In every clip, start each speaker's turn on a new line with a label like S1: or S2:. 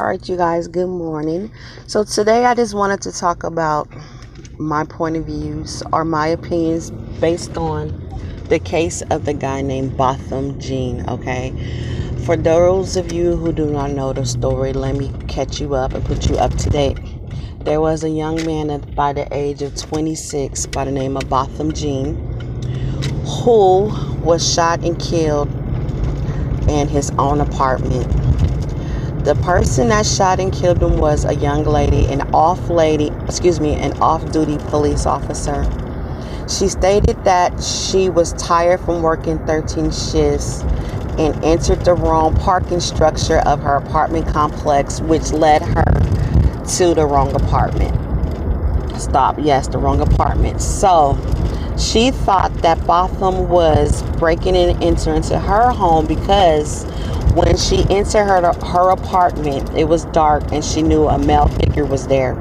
S1: All right, you guys, good morning. So today I just wanted to talk about my point of views or my opinions based on the case of the guy named Botham Jean, okay? For those of you who do not know the story, let me catch you up and put you up to date. There was a young man by the age of 26 by the name of Botham Jean who was shot and killed in his own apartment. The person that shot and killed him was a young lady, an off-duty police officer. She stated that she was tired from working 13 shifts and entered the wrong parking structure of her apartment complex, which led her to the wrong apartment. The wrong apartment. So she thought that Botham was breaking and entering into her home because when she entered her apartment, it was dark and she knew a male figure was there.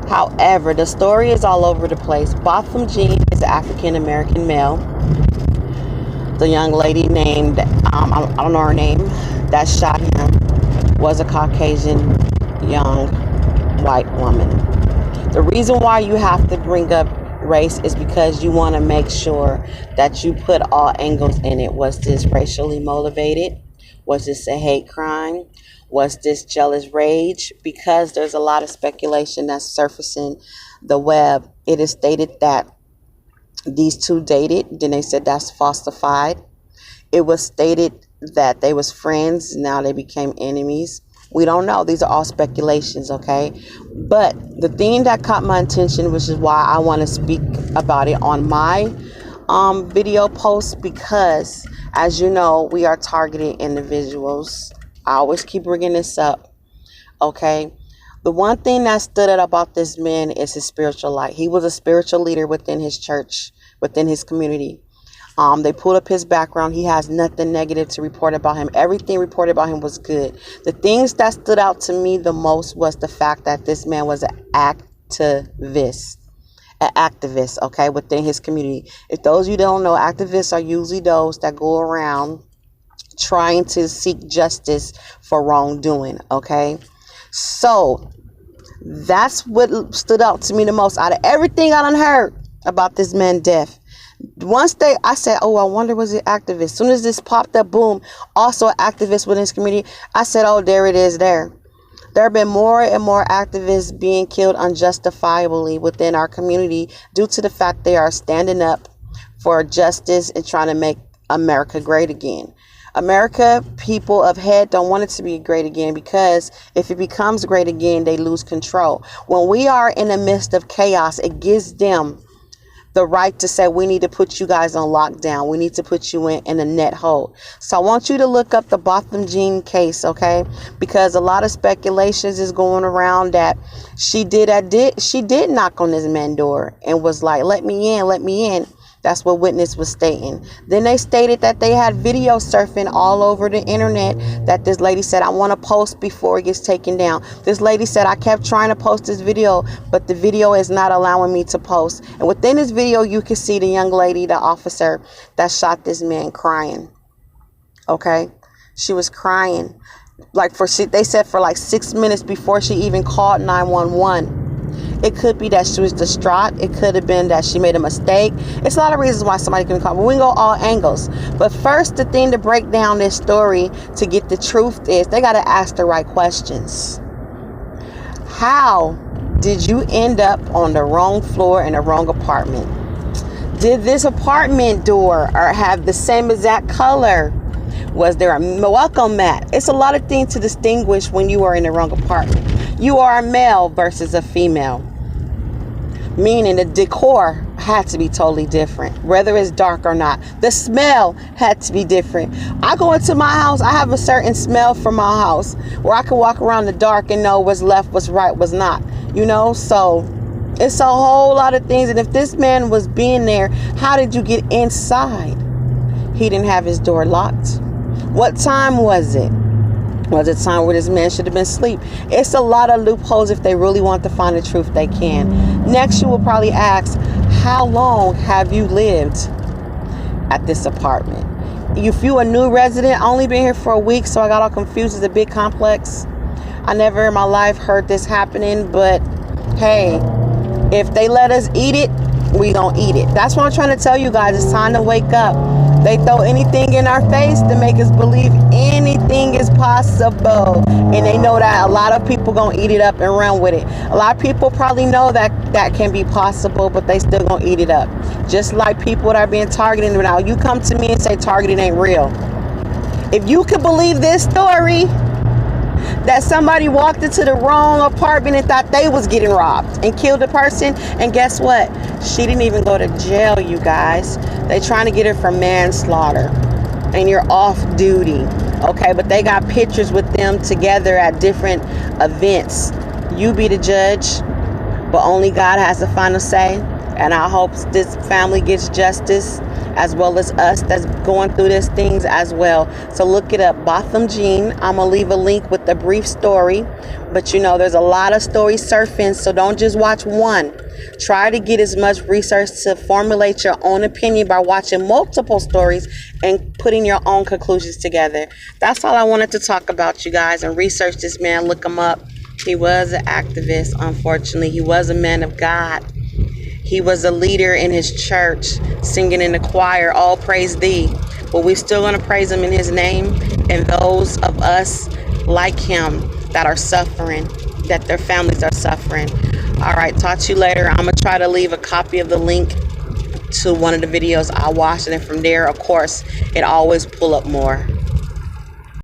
S1: However, the story is all over the place. Botham Jean is an African American male. The young lady named, I don't know her name, that shot him was a Caucasian young white woman. The reason why you have to bring up race is because you want to make sure that you put all angles in it. Was this racially motivated? Was this a hate crime? Was this jealous rage? Because there's a lot of speculation that's surfacing the web. It is stated that these two dated, then they said that's falsified. It was stated that they was friends, now they became enemies. We don't know. These are all speculations, okay? But the thing that caught my attention, which is why I want to speak about it on my video post, because as you know, we are targeting individuals. I always keep bringing this up, okay? The one thing that stood out about this man is his spiritual life. He was a spiritual leader within his church, within his community. They pulled up his background. He has nothing negative to report about him. Everything reported about him was good. The things that stood out to me the most was the fact that this man was an activist, okay, within his community. If those of you don't know, activists are usually those that go around trying to seek justice for wrongdoing, okay? So that's what stood out to me the most out of everything I done heard about this man's death. I said, oh, I wonder, was it activist? As soon as this popped up, boom, also an activist within his community, I said, oh, there it is there. There have been more and more activists being killed unjustifiably within our community due to the fact they are standing up for justice and trying to make America great again. America, people of head don't want it to be great again, because if it becomes great again, they lose control. When we are in the midst of chaos, it gives them the right to say, we need to put you guys on lockdown. We need to put you in a net hold. So I want you to look up the Botham Jean case, okay? Because a lot of speculations is going around that she did knock on this man's door and was like, let me in, let me in. That's what witness was stating. Then they stated that they had video surfing all over the internet that this lady said, I want to post before it gets taken down. This lady said, I kept trying to post this video, but the video is not allowing me to post. And within this video, you can see the young lady, the officer that shot this man, crying. Okay? She was crying. They said for like 6 minutes before she even called 911. It could be that she was distraught. It could have been that she made a mistake. It's a lot of reasons why somebody can call. But we can go all angles. But first, the thing to break down this story to get the truth is they got to ask the right questions. How did you end up on the wrong floor in the wrong apartment? Did this apartment door have the same exact color? Was there a welcome mat? It's a lot of things to distinguish when you are in the wrong apartment. You are a male versus a female. Meaning the decor had to be totally different, whether it's dark or not. The smell had to be different. I go into my house, I have a certain smell from my house where I can walk around the dark and know what's left, what's right, what's not. You know, so it's a whole lot of things. And if this man was being there, how did you get inside? He didn't have his door locked. What time was it? Was it time where this man should have been asleep? It's a lot of loopholes. If they really want to find the truth, they can. Next, you will probably ask, how long have you lived at this apartment? If you a new resident, I only been here for a week, so I got all confused. It's a big complex. I never in my life heard this happening, but hey, if they let us eat it, we gonna eat it. That's what I'm trying to tell you guys. It's time to wake up. They throw anything in our face to make us believe anything is possible, and they know that a lot of people gonna eat it up and run with it. A lot of people probably know that that can be possible, but they still gonna eat it up. Just like people that are being targeted now. You come to me and say targeting ain't real. If you could believe this story, that somebody walked into the wrong apartment and thought they was getting robbed and killed a person, and guess what? She didn't even go to jail, you guys. They trying to get her for manslaughter, and you're off duty, okay? But they got pictures with them together at different events. You be the judge, but only God has the final say. And I hope this family gets justice, as well as us that's going through these things as well. So look it up, Botham Jean. I'm gonna leave a link with the brief story, but you know there's a lot of stories surfing, so don't just watch one. Try to get as much research to formulate your own opinion by watching multiple stories and putting your own conclusions together. That's all I wanted to talk about, you guys, and research this man. Look him up. He was an activist. Unfortunately, he was a man of God. He was a leader in his church, singing in the choir, all praise thee. But we're still going to praise him in his name. And those of us like him that are suffering, that their families are suffering. All right, talk to you later. I'm going to try to leave a copy of the link to one of the videos I watched. And from there, of course, it always pull up more.